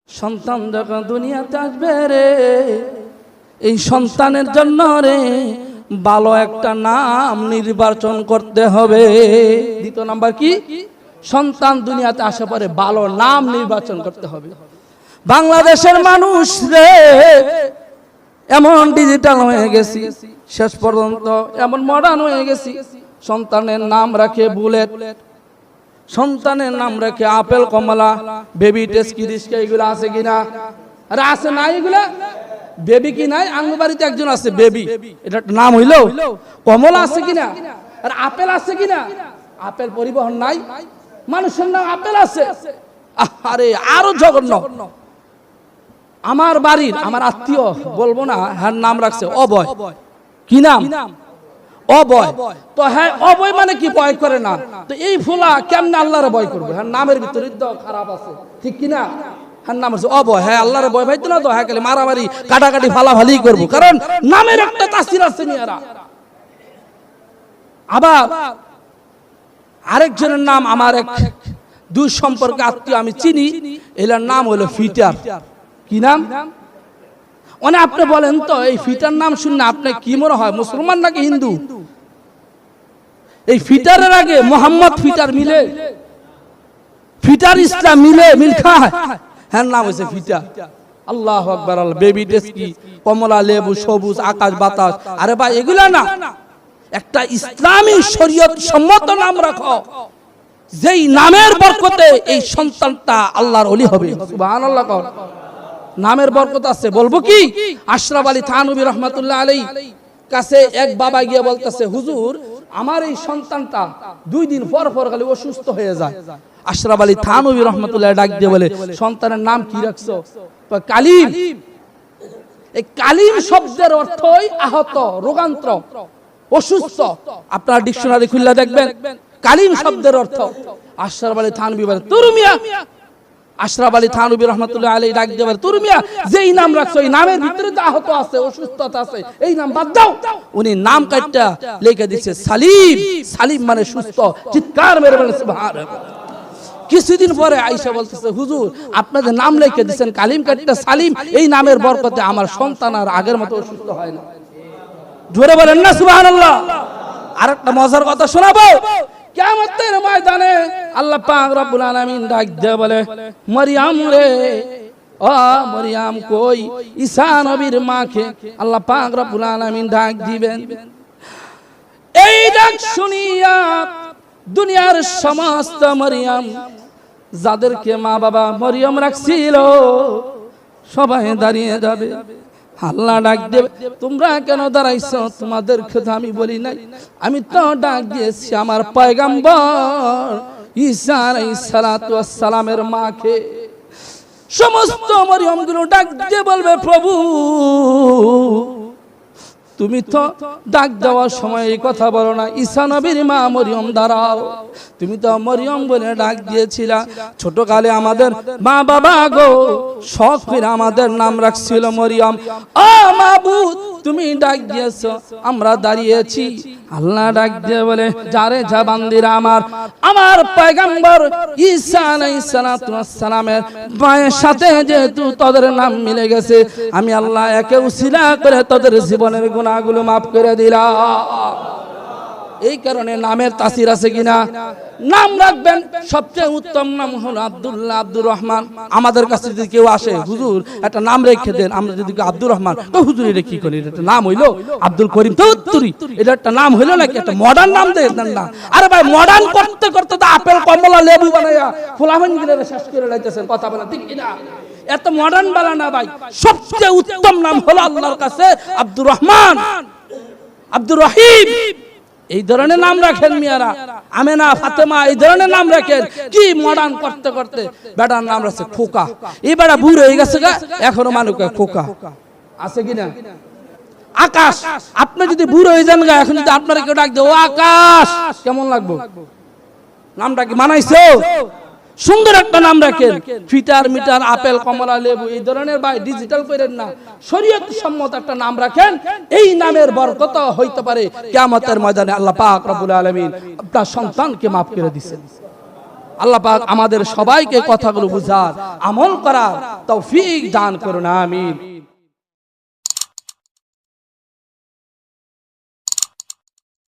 সন্তান যখন দুনিয়াতে আসবে রে, এই সন্তানের জন্য রে ভালো একটা নাম নির্বাচন করতে হবে। দ্বিতীয় নাম্বার কি? সন্তান দুনিয়াতে আসা পরে ভালো নাম নির্বাচন করতে হবে। বাংলাদেশের মানুষ রে এমন ডিজিটাল হয়ে গেছি, শেষ পর্যন্ত এমন মডার্ন হয়ে গেছি, সন্তানের নাম রাখে বুলেট, সন্তানের নাম রাখে আপেল কমলা, বেবি টেস্কি রিস্কা, এগুলো আছে কিনা? আরে আছে না এগুলা? বেবি কি নাই? আঙ্গুবাড়িতে একজন আছে বেবি, এটা নাম হইলো। কমলা আছে কিনা? আর আপেল আছে কিনা? আপেল পরিবহন নাই, মানুষের নাম আপেল আছে। আরে আরো জঘন্য। আমার বাড়ির আমার আত্মীয়, বলবো না, হ্যাঁ নাম রাখছে অভয়। কি নাম? অভয়। তো হ্যাঁ অভয় মানে কি? ভয় করে না। তো এই ফুলা কেমনে আল্লাহরে ভয় করবে? হ্যাঁ নামের ভিতরে তো খারাপ আছে, ঠিক কিনা? হ্যাঁ নাম আছে অভয়, হ্যাঁ আল্লাহরে ভয় পাইতো না তো, হ্যাঁ খালি মারামারি কাটাকাটি ফালাফালি করবো, কারণ নামের একটা তাসির আছে মেয়েরা। আবার আরেকজনের নাম, আমার এক দুই সম্পর্কে আত্মীয় আমি চিনি, এলার নাম হলো ফিটার। কি নাম? মানে আপনি বলেন তো, এই ফিটার নাম শুনলে আপনি কি মনে হয়, মুসলমান নাকি হিন্দু? এই ফিটারের আগে মোহাম্মদ ফিটার মিলে, ফিটার ইসলাম মিলে মিল খায়, হ্যাঁ নাম হয়েছে ফিটার। আল্লাহু আকবার। আল্লাহ বেবি টেস্কি, কমলা লেবু, সবুজ আকাশ বাতাস। আরে ভাই এগুলা না, একটা ইসলামী শরীয়ত সম্মত নাম রাখো, যেই নামের বরকতে এই সন্তানটা আল্লাহর ওলি হবে। সুবহানাল্লাহ। নামের বরকত আছে। বলবো কি? আশরাফ আলী থানভী রহমাতুল্লাহ আলাইহি কাছে এক বাবা গিয়ে বলতেছে, হুজুর আমার এই সন্তানটা 2 দিন পর পর খালি অসুস্থ হয়ে যায়। আশরাফ আলী থানভী রহমাতুল্লাহ ডাক দিয়ে বলে, সন্তানের নাম কি রাখছো? কালিম। এই কালিম শব্দের অর্থই আহত, রোগান্ত্র, অসুস্থ। আপনারা ডিকশনারি খুলে দেখবেন কালিম শব্দের অর্থ। আশরাফ আলী থানভী বলে, তুরমিয়া। আশরাফ আলী থানভী রহমাতুল্লাহ আলাইহি ডাক দিয়ে বলে, তুরমিয়া যেই নাম রাখছো এই নামের ভিতরে তো আহত আছে, অসুস্থতা আছে, এই নাম বাদ দাও। উনি নাম কাটটা লিখে দিয়েছে সালিম। সালিম মানে সুস্থ। চিৎকার মেরে বলে সুবহানাল্লাহ। কিছুদিন পরে আয়েশা বলতেছে, হুজুর আপনাদের নাম লিখে দিয়েছেন কালিম কাটটা সালিম, এই নামের বরকতে আমার সন্তান আর আগের মতো অসুস্থ হয় না। জোরে বলেন না সুবহানাল্লাহ। আরেকটা মজার কথা শোনাবো। কিয়ামতের ময়দানে আল্লাহ পাক রব্বুল আলামিন ডাক দিয়ে বলে, মরিয়ম রে, ও মরিয়ম কই? ঈসা নবীর মাকে আল্লাহ পাক রব্বুল আলামিন ডাক দিবেন। এই ডাক শুনিয়া দুনিয়ার সমস্ত মরিয়ম, যাদেরকে মা বাবা মরিয়ম রাখছিল, সবাই দাঁড়িয়ে যাবে। আল্লাহ ডাক দেবে, তোমরা কেন দাঁড়াইছো? তোমাদেরকে তো আমি বলি নাই, আমি তো ডাক দিয়েছি আমার পয়গম্বর ঈসা আলাইহিস সালাতু ওয়াস সালামের মাকে। সমস্ত মরিয়মগুলো ডাক দিয়ে বলবে, প্রভু তুমি তো ডাক দেওয়ার সময় এই কথা বলো না, ঈসা নবীর মা মরিয়ম দাঁড়াও। তুমি তো মরিয়ম বলে ডাক দিয়েছিলা। ছোটকালে আমাদের মা বাবা গো শখ করে আমাদের নাম রাখছিল মরিয়ম। ও মাবুদ তুমি ডাক দিয়েছো, আমরা দাঁড়িয়েছি। আল্লাহ ডাক দিয়ে বলে, যারে যা বান্দিরা আমার পয়গম্বর ঈসা আলাইহিস সালাতু ওয়াস সালামের মায়ের সাথে যেহেতু তাদের নাম মিলে গেছে, আমি আল্লাহ একে উসিলা করে তাদের জীবনের গুনাহগুলো মাফ করে দিলাম। এই কারণে নামের তাসির আছে কিনা? নাম রাখবেন, সবচেয়ে উত্তম নাম হলো আব্দুল্লাহ, আব্দুর রহমান। আমাদের কাছে যদি কেউ আসে, হুজুর একটা নাম রেখে দেন, আমরা যদি আব্দুর রহমান, তো হুজুর এটা কি করি? এটা নাম হইলো আব্দুল করিম, তো তুরি এটা একটা নাম হইলো নাকি? একটা মডার্ন নাম দেন না। আরে ভাই মডার্ন করতে করতে তো আপেল কমলা লেবু বানায়া ফুলাফান গিলে শেষ করে লাইতেছেন, কথা বলা ঠিক কিনা? এত মডার্ন বালা না ভাই, সবচেয়ে উত্তম নাম হলো আল্লাহর কাছে আব্দুর রহমান, আব্দুর রহিম। এই ধরনের নাম রাখেন মিয়ারা, আমেনা, ফাতেমা, এই ধরনের নাম রাখেন। কি মডার্ন করতে করতে বেটার নাম রাখছে খোকা। এই বেটা বুড়ো হয়ে গেছে গা, এখনো মানুষ খোকা আছে কিনা? আকাশ, আপনি যদি বুড়ো হয়ে যান গা, এখন যদি আপনারা কেউ ডাক দেয় ও আকাশ, কেমন লাগবে? নামটা কি মানাইছো? সুন্দর একটা নাম রাখেন। ফিটার, মিটার, আপেল, কমলা, লেবু, এই ধরনের ভাই ডিজিটাল করেন না, শরীয়ত সম্মত একটা নাম রাখেন। এই নামের বরকত হইতে পারে কিয়ামতের ময়দানে আল্লাহ পাক রব্বুল আলামিন আপনার সন্তানকে মাফ করে দিবেন। আল্লাহ পাক আমাদের সবাইকে কথাগুলো বুঝার আমল করার তৌফিক দান করুন আমিন।